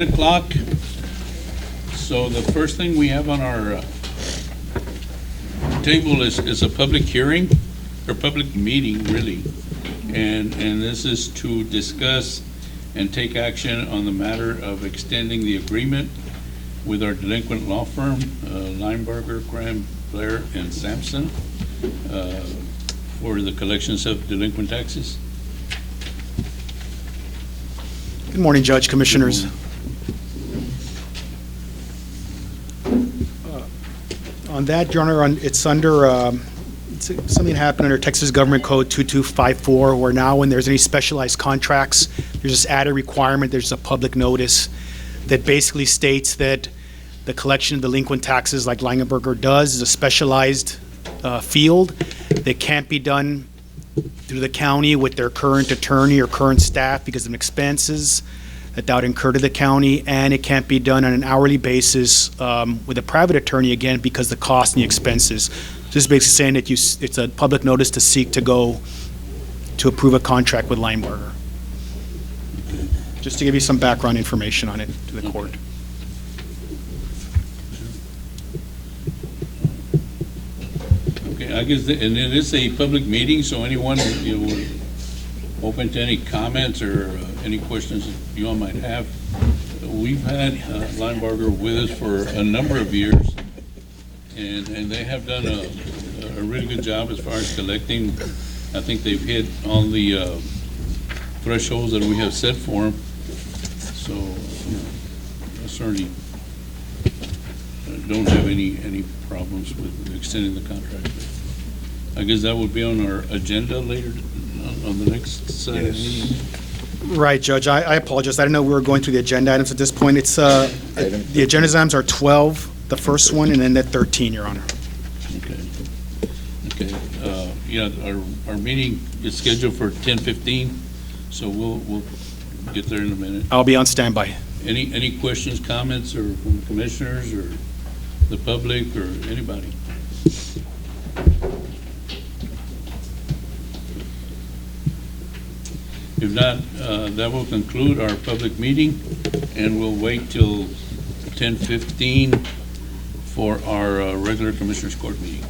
o'clock. So the first thing we have on our table is a public hearing, or public meeting, really. And this is to discuss and take action on the matter of extending the agreement with our delinquent law firm, Linebarger, Graham, Blair, and Sampson, for the collections of delinquent taxes. Good morning, Judge, Commissioners. On that, Your Honor, it's under, something happened under Texas Government Code 2254, where now when there's any specialized contracts, there's this added requirement, there's a public notice that basically states that the collection of delinquent taxes, like Langenberger does, is a specialized field that can't be done through the county with their current attorney or current staff because of expenses that would incur to the county, and it can't be done on an hourly basis with a private attorney, again, because the cost and the expenses. This is basically saying that it's a public notice to seek to go to approve a contract with Linebarger. Just to give you some background information on it to the court. Okay, I guess, and it is a public meeting, so anyone, we're open to any comments or any questions that you all might have. We've had Linebarger with us for a number of years, and they have done a really good job as far as collecting. I think they've hit all the thresholds that we have set for them. So, I certainly don't have any problems with extending the contract. I guess that would be on our agenda later on the next set of meetings. Right, Judge. I apologize. I didn't know we were going through the agenda items at this point. It's the agenda items are 12, the first one, and then the 13, Your Honor. Okay. Yeah, our meeting is scheduled for 10:15, so we'll get there in a minute. I'll be on standby. Any questions, comments, or from commissioners or the public or anybody? If not, that will conclude our public meeting, and we'll wait till 10:15 for our regular Commissioners Court meeting.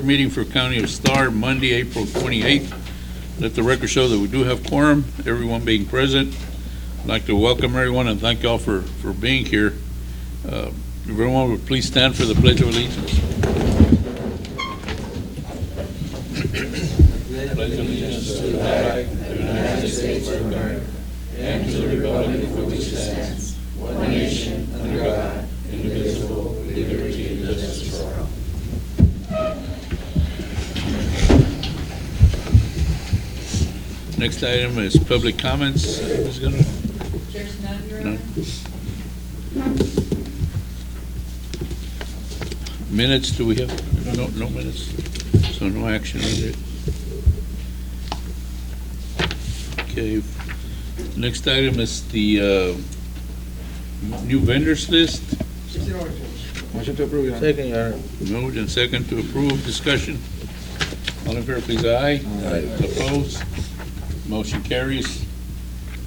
Meeting for County of Starr, Monday, April 28th. Let the record show that we do have quorum, everyone being present. I'd like to welcome everyone and thank y'all for being here. Everyone would please stand for the Pledge of Allegiance. Pledge allegiance to the flag of the United States of America and to the republic for which it stands, one nation, under God, indivisible, with liberty and justice for all. Next item is public comments. Who's gonna? There's none, Your Honor. Minutes, do we have? No minutes, so no action on it. Okay, next item is the new vendors list. Motion to approve, Your Honor. Second, Your Honor. Moved and second to approve. Discussion. All in favor, please, aye. Aye. Opposed? Motion carries.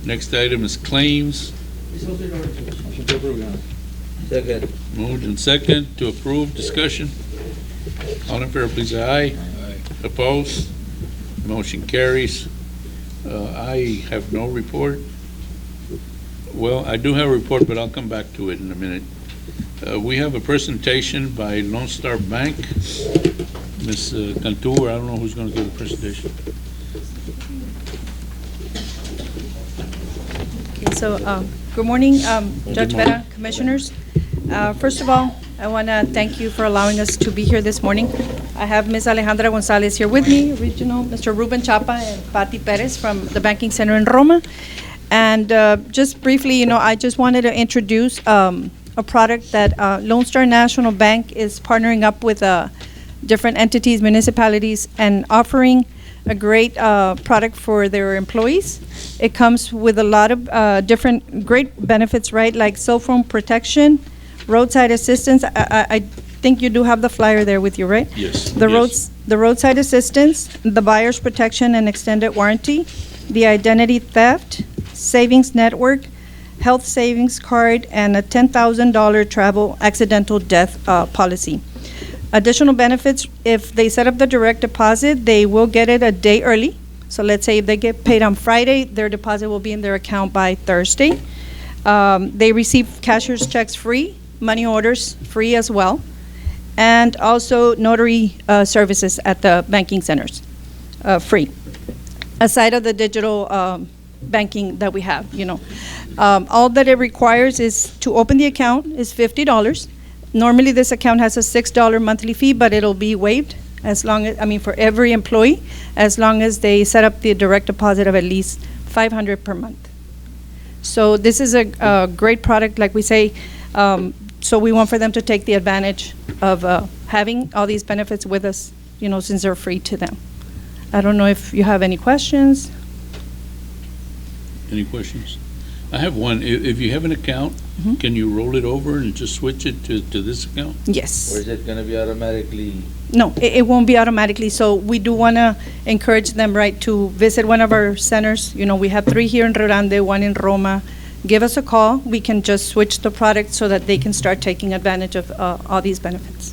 Next item is claims. Motion to approve, Your Honor. Second. Moved and second to approve. Discussion. All in favor, please, aye. Opposed? Motion carries. I have no report. Well, I do have a report, but I'll come back to it in a minute. We have a presentation by Lone Star Bank. Ms. Cantu, I don't know who's going to give the presentation. Okay, so, good morning, Judge Vera, Commissioners. First of all, I want to thank you for allowing us to be here this morning. I have Ms. Alejandra Gonzalez here with me, Regional, Mr. Ruben Chapa, and Patti Perez from the Banking Center in Roma. And just briefly, I just wanted to introduce a product that Lone Star National Bank is partnering up with different entities, municipalities, and offering a great product for their employees. It comes with a lot of different great benefits, right? Like cell phone protection, roadside assistance. I think you do have the flyer there with you, right? Yes. The roadside assistance, the buyer's protection and extended warranty, the identity theft, Savings Network, Health Savings Card, and a $10,000 travel accidental death policy. Additional benefits, if they set up the direct deposit, they will get it a day early. So let's say if they get paid on Friday, their deposit will be in their account by Thursday. They receive cashier's checks free, money orders free as well, and also notary services at the banking centers, free, aside of the digital banking that we have, all that it requires is to open the account is $50. Normally, this account has a $6 monthly fee, but it'll be waived as long as, for every employee, as long as they set up the direct deposit of at least $500 per month. So this is a great product, like we say. So we want for them to take the advantage of having all these benefits with us, since they're free to them. I don't know if you have any questions. Any questions? I have one. If you have an account, can you roll it over and just switch it to this account? Yes. Or is it gonna be automatically? No, it won't be automatically. So we do want to encourage them, right, to visit one of our centers. We have 3 here in Rio Grande, 1 in Roma. Give us a call. We can just switch the product so that they can start taking advantage of all these benefits.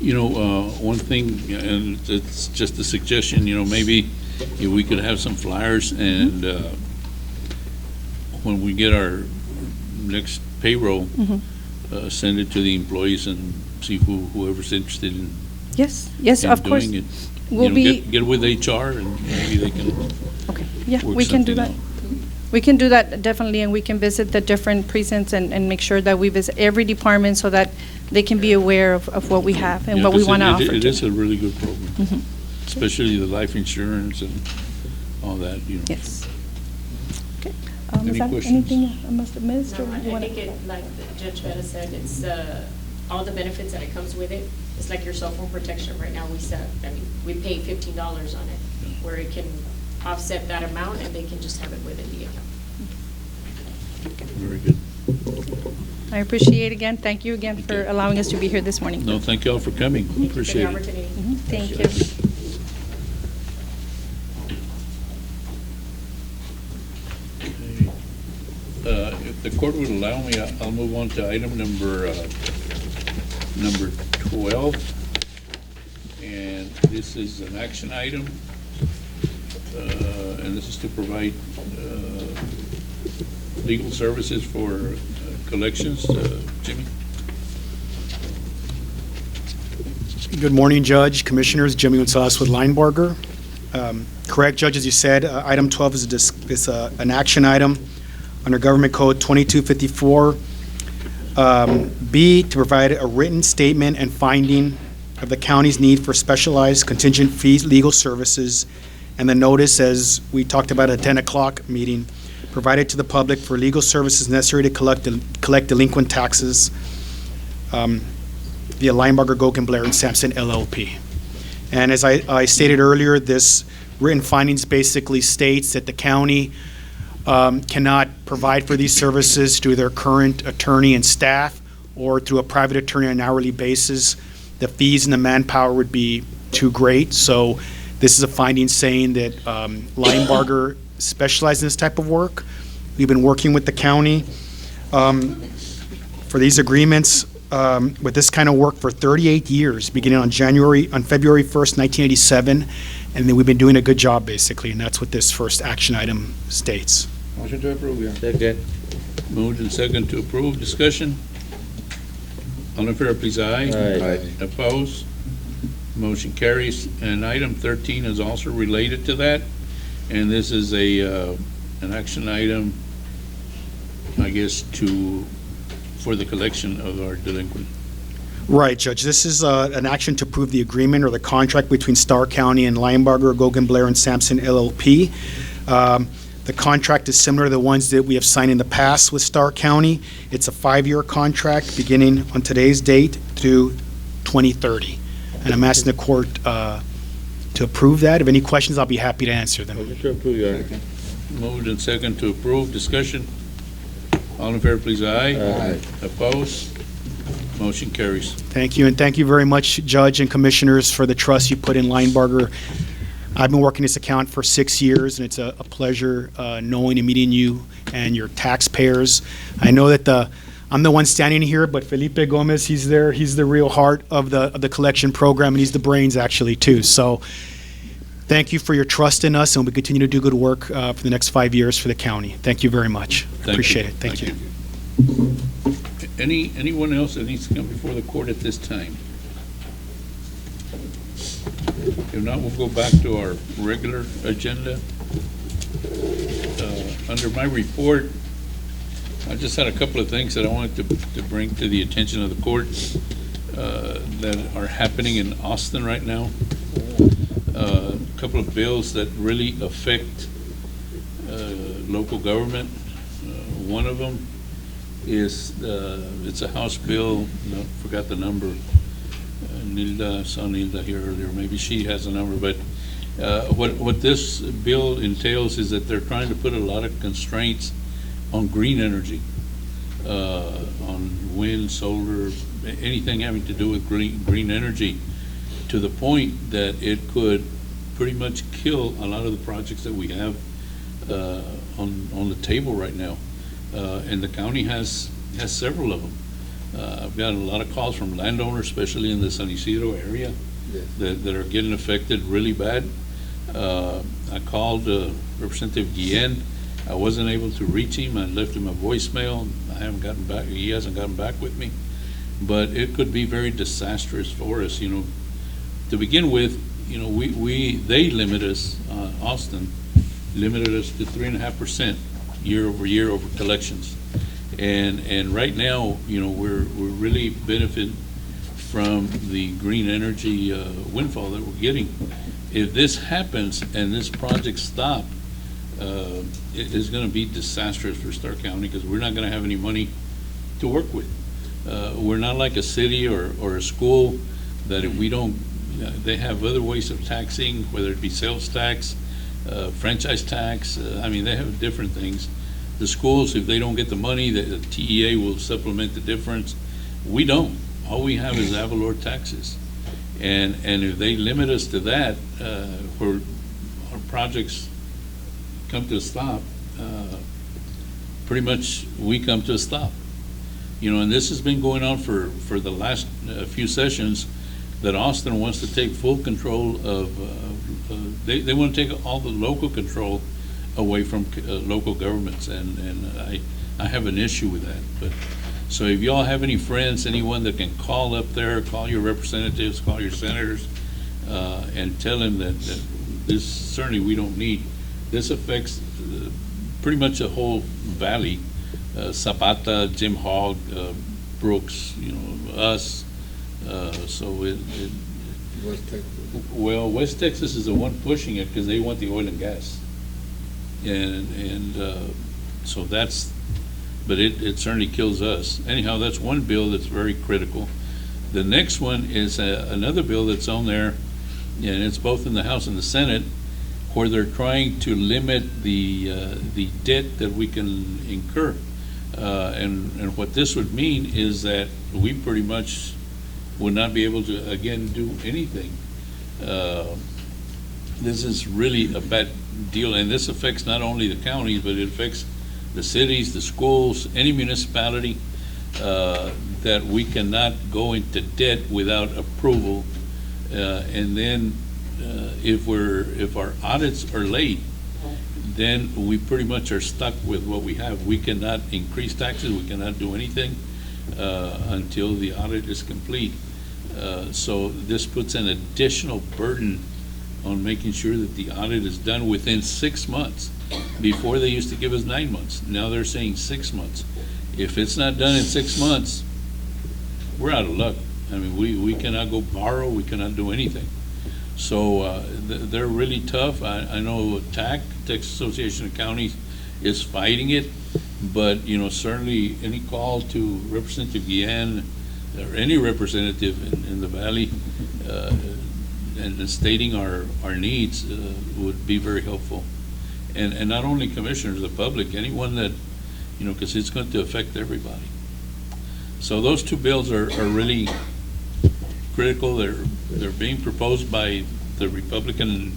One thing, and it's just a suggestion, maybe if we could have some flyers and when we get our next payroll, send it to the employees and see whoever's interested in Yes, of course. doing it. We'll be, Get with HR and maybe they can okay, yeah, work we can do something that. out. We can do that, definitely, and we can visit the different precincts and make sure that we visit every department so that they can be aware of what we have and Yeah, what we 'cause want to offer. It to is them. a really good program, especially the life insurance and all that, Yes. Okay. Any Is that questions? anything I must have missed? No, or you I wanna- think like Judge Vera said, it's all the benefits that it comes with it. It's like your cell phone protection right now. We pay $15 on it, where it can offset that amount and they can just have it within the account. very good. I appreciate again, thank you again for allowing us to be here this morning. No, thank you all for coming, Thank you for the appreciate it. opportunity. Thank you. If the court would allow me, I'll move on to item number 12. And this is an action item. And this is to provide legal services for collections. Jimmy? Good morning, Judge, Commissioners. Jimmy Gonzalez with Linebarger. Correct, Judge, as you said, item 12 is an action item under Government Code 2254. B, to provide a written statement and finding of the county's need for specialized contingent fees legal services, and the notice, as we talked about at 10 o'clock meeting, provided to the public for legal services necessary to collect delinquent taxes via Linebarger, Gogan, Blair, and Sampson LLP. And as I stated earlier, this written findings basically states that the county cannot provide for these services through their current attorney and staff or through a private attorney on an hourly basis. The fees and the manpower would be too great. So this is a finding saying that Linebarger specializes in this type of work. We've been working with the county for these agreements with this kind of work for 38 years, beginning on February 1st, 1987, and then we've been doing a good job, basically, and that's what this first action item states. Motion to approve, Your Honor. Second. Moved and second to approve. Discussion? All in favor, please, aye. Aye. Opposed? Motion carries. And item 13 is also related to that, and this is an action item, I guess, for the collection of our delinquent. Right, Judge. This is an action to approve the agreement or the contract between Starr County and Linebarger, Gogan, Blair, and Sampson LLP. The contract is similar to the ones that we have signed in the past with Starr County. It's a 5-year contract beginning on today's date through 2030. And I'm asking the court to approve that. If any questions, I'll be happy to answer them. Motion to approve, Your Honor. Moved and second to approve. Discussion? All in favor, please, aye. Aye. Opposed? Motion carries. Thank you, and thank you very much, Judge and Commissioners, for the trust you put in Linebarger. I've been working this account for 6 years, and it's a pleasure knowing and meeting you and your taxpayers. I know that I'm the one standing here, but Felipe Gomez, he's there. He's the real heart of the collection program, and he's the brains, actually, too. So thank you for your trust in us, and we continue to do good work for the next 5 years for the county. Thank you very much. Thank you. Appreciate it. Thank you. Anyone else that needs to come before the court at this time? If not, we'll go back to our regular agenda. Under my report, I just had a couple of things that I wanted to bring to the attention of the court that are happening in Austin right now. A couple of bills that really affect local government. One of them is, it's a House bill, no, forgot the number. Nilda, saw Nilda here earlier, maybe she has a number, but what this bill entails is that they're trying to put a lot of constraints on green energy, on wind, solar, anything having to do with green energy, to the point that it could pretty much kill a lot of the projects that we have on the table right now. And the county has several of them. I've got a lot of calls from landowners, especially in the San Isidro area, that are getting affected really bad. I called Representative Guillen. I wasn't able to reach him. I left him a voicemail. I haven't gotten back. He hasn't gotten back with me. But it could be very disastrous for us. You know, to begin with, you know, they limit us. Austin limited us to 3.5% year over year over collections. And right now, you know, we're really benefiting from the green energy windfall that we're getting. If this happens and this project stops, it is going to be disastrous for Starr County, because we're not going to have any money to work with. We're not like a city or a school that if we don't, they have other ways of taxing, whether it be sales tax, franchise tax. I mean, they have different things. The schools, if they don't get the money, the TEA will supplement the difference. We don't. All we have is ad valorem taxes. And if they limit us to that, where our projects come to a stop, pretty much we come to a stop. You know, and this has been going on for the last few sessions, that Austin wants to take full control of, they want to take all the local control away from local governments, and I have an issue with that. But so if y'all have any friends, anyone that can call up there, call your representatives, call your senators, and tell them that this certainly we don't need. This affects pretty much the whole valley, Zapata, Jim Hogg, Brooks, you know, us. So West Texas. Well, West Texas is the one pushing it because they want the oil and gas. And so that's, but it certainly kills us. Anyhow, that's one bill that's very critical. The next one is another bill that's on there, and it's both in the House and the Senate, where they're trying to limit the debt that we can incur. And what this would mean is that we pretty much would not be able to, again, do anything. This is really a bad deal, and this affects not only the counties, but it affects the cities, the schools, any municipality, that we cannot go into debt without approval. And then if our audits are late, then we pretty much are stuck with what we have. We cannot increase taxes, we cannot do anything until the audit is complete. So this puts an additional burden on making sure that the audit is done within 6 months. Before, they used to give us 9 months. Now they're saying 6 months. If it's not done in 6 months, we're out of luck. I mean, we cannot go borrow, we cannot do anything. So they're really tough. I know TAC, Texas Association of Counties, is fighting it, but you know, certainly any call to Representative Guillen or any representative in the valley and stating our needs would be very helpful. And not only commissioners, the public, anyone that, you know, because it's going to affect everybody. So those two bills are really critical. They're being proposed by the Republican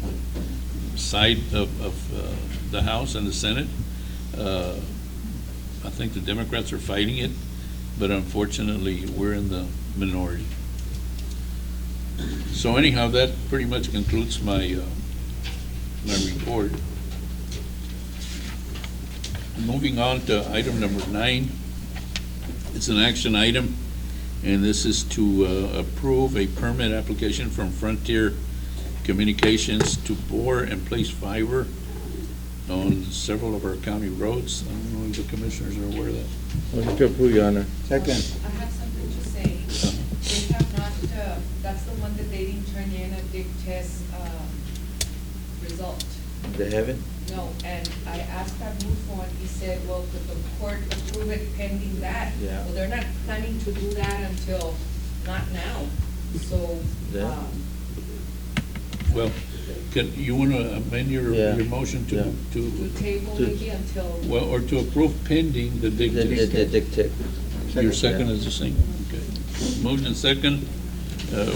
side of the House and the Senate. I think the Democrats are fighting it, but unfortunately, we're in the minority. So anyhow, that pretty much concludes my report. Moving on to item number 9. It's an action item, and this is to approve a permit application from Frontier Communications to bore and place fiber on several of our county roads. I don't know if the commissioners are aware of that. Motion to approve, Your Honor. Second. I have something to say. They have not, that's the one that they didn't turn in a dig test, result. They haven't? No, and I asked Arnulfo, and he said, well, could the court approve it pending that? Yeah. Well, they're not planning to do that until, not now, so, Yeah. Well, you want to amend your Yeah. motion Yeah. to table To- maybe until. well, or to approve pending the dig test? The dictate. Your second is the same? Okay. Moved and second,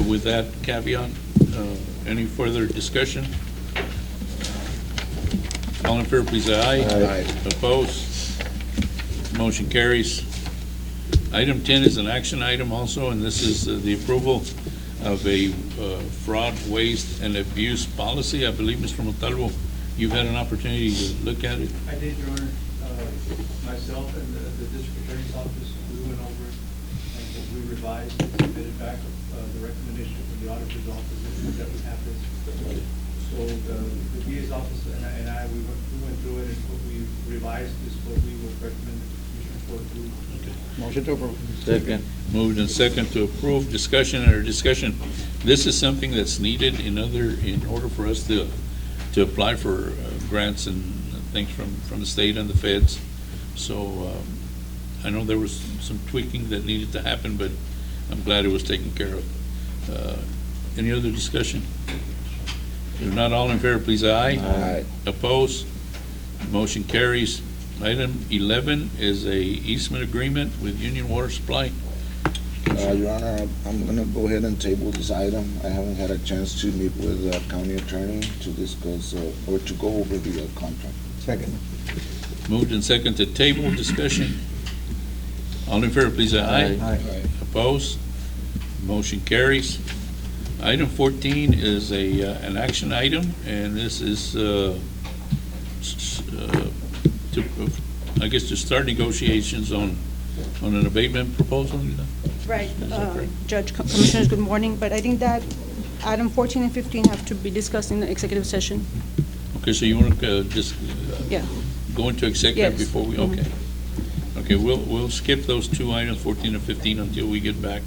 with that caveat. Any further discussion? All in favor, please, say aye. Aye. Opposed? Motion carries. Item 10 is an action item also, and this is the approval of a fraud, waste, and abuse policy. I believe, Mr. Montalvo, you've had an opportunity to look at it. I did, Your Honor. Myself and the district attorney's office, we went over it, and we revised and submitted back the recommendation from the auditor's office that we have this. So the DA's office and I, we went through it, and what we revised is what we would recommend the Commissioner Court do. Motion to approve. Second. Moved and second to approve. Discussion or discussion. This is something that's needed in order for us to apply for grants and things from the state and the feds. So I know there was some tweaking that needed to happen, but I'm glad it was taken care of. Any other discussion? If not, all in favor, please, say aye. Aye. Opposed? Motion carries. Item 11 is a easement agreement with Union Water Supply. Your Honor, I'm gonna go ahead and table this item. I haven't had a chance to meet with the county attorney to discuss, or to go over the contract. Second. Moved and second to table. Discussion. All in favor, please, say aye. Opposed? Motion carries. Item 14 is an action item, and this is to start negotiations on an abatement proposal. Right, Is that correct? Judge, Commissioners, good morning, but I think that item 14 and 15 have to be discussed in the executive session. Okay, so you want to just Yeah. go into executive Yes. before we, okay. Okay, we'll skip those two items, 14 and 15, until we get back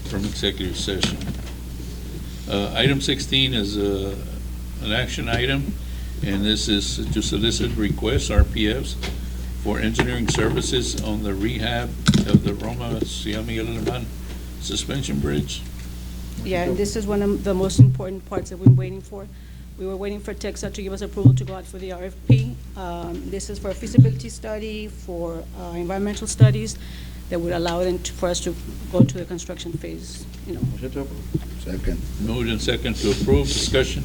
from executive session. Item 16 is an action item, and this is to solicit requests, RPFs, for engineering services on the rehab of the Roma Ciudad Miguel Alemán suspension bridge. Yeah, and this is one of the most important parts that we've been waiting for. We were waiting for TXA to give us approval to go out for the RFP. This is for a feasibility study, for environmental studies that would allow them for us to go to the construction phase, you know. Motion to approve. Second. Moved and second to approve. Discussion.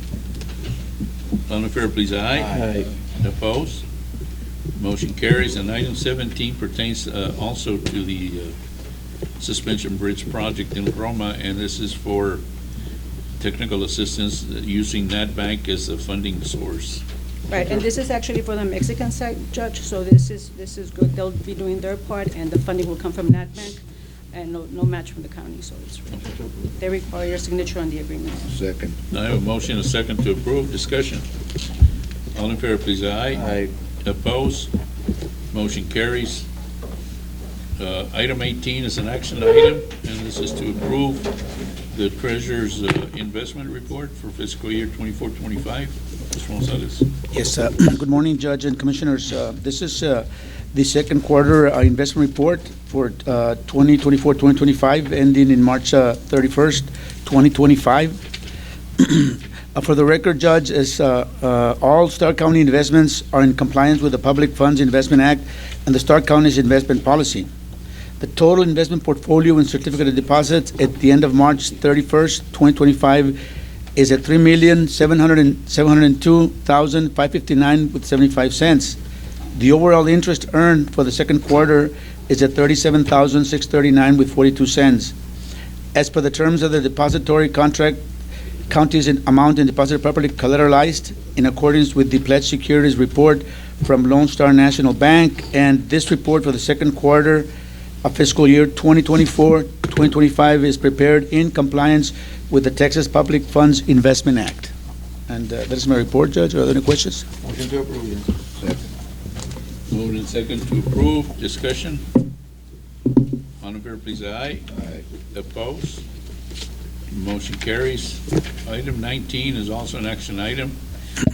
All in favor, please, aye. Aye. Opposed? Motion carries. And item 17 pertains also to the suspension bridge project in Roma, and this is for technical assistance using NatBank as a funding source. Right, and this is actually for the Mexican side, Judge, so this is good. They'll be doing their part, and the funding will come from NatBank, and no match from the county, so it's, they require your signature on the agreement. Second. I have a motion, a second to approve. Discussion. All in favor, please, aye. Aye. Opposed? Motion carries. Item 18 is an action item, and this is to approve the treasurer's investment report for fiscal year 24-25. Mr. Gonzalez. Yes, good morning, Judge and Commissioners. This is the second quarter investment report for 2024-2025, ending in March 31st, 2025. For the record, Judge, as all Starr County investments are in compliance with the Public Funds Investment Act and the Starr County's investment policy. The total investment portfolio and certificate of deposits at the end of March 31st, 2025 is at $3,702,559.75. The overall interest earned for the second quarter is at $37,639.42. As per the terms of the depository contract, county's amount in deposited properly collateralized in accordance with the pledged securities report from Lone Star National Bank, and this report for the second quarter of fiscal year 2024-2025 is prepared in compliance with the Texas Public Funds Investment Act. And that is my report, Judge. Are there any questions? Motion to approve, Your Honor. Moved and second to approve. Discussion? All in favor, please, aye. Aye. Opposed? Motion carries. Item 19 is also an action item,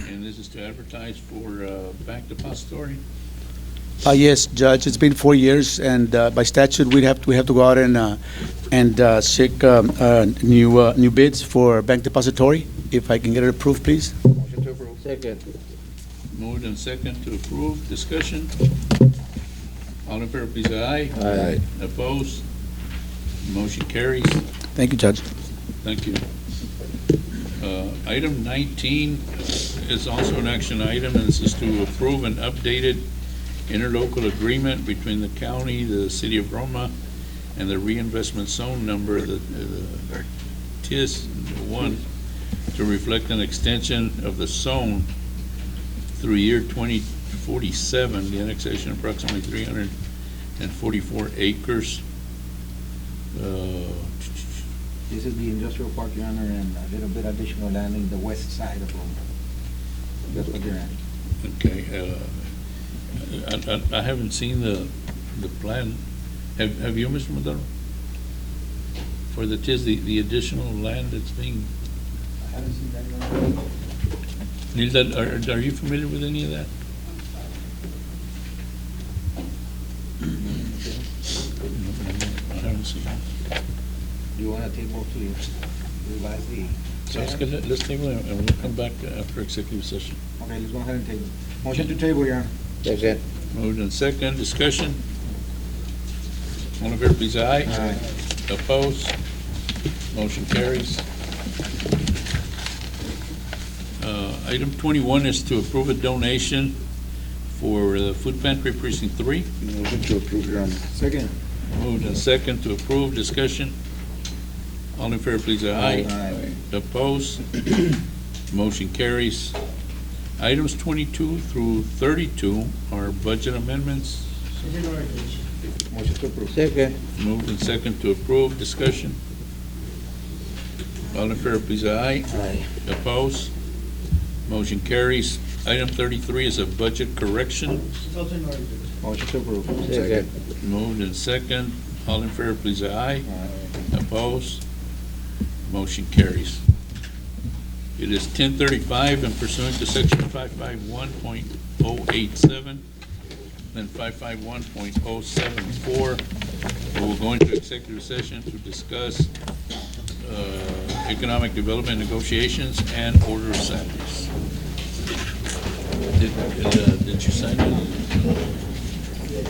and this is to advertise for bank depository. Yes, Judge, it's been 4 years, and by statute, we have to go out and seek new bids for bank depository. If I can get it approved, please. Motion to approve. Second. Moved and second to approve. Discussion? All in favor, please, aye. Aye. Opposed? Motion carries. Thank you, Judge. Thank you. Item 19 is also an action item, and this is to approve an updated interlocal agreement between the county, the city of Roma, and the reinvestment zone number, the TIS 1, to reflect an extension of the zone through year 2047, the annexation of approximately 344 acres. This is the industrial park, Your Honor, and a little bit additional land in the west side of Roma. That's what you're adding. Okay, I haven't seen the plan. Have you, Mr. Maduro? For the TIS, the additional land that's being, I haven't seen that, Your Honor. Nilda, are you familiar with any of that? I haven't seen it. Do you want to table to revise the? So let's table it, and we'll come back after executive session. Okay, let's go ahead and table. Motion to table, Your Honor. Second. Moved and second, discussion. All in favor, please, aye. Aye. Opposed? Motion carries. Item 21 is to approve a donation for the Food Pantry Precinct 3. Motion to approve, Your Honor. Second. Moved and second to approve, discussion. All in favor, please, aye. Aye. Opposed? Motion carries. Items 22 through 32 are budget amendments. Motion to approve. Second. Moved and second to approve, discussion. All in favor, please, aye. Aye. Opposed? Motion carries. Item 33 is a budget correction. Motion to approve. Second. Moved and second. All in favor, please, aye. Opposed? Motion carries. It is 10:35, and pursuant to section 551.087 and 551.074, we will go into executive session to discuss economic development negotiations and order of salaries. Did you sign it?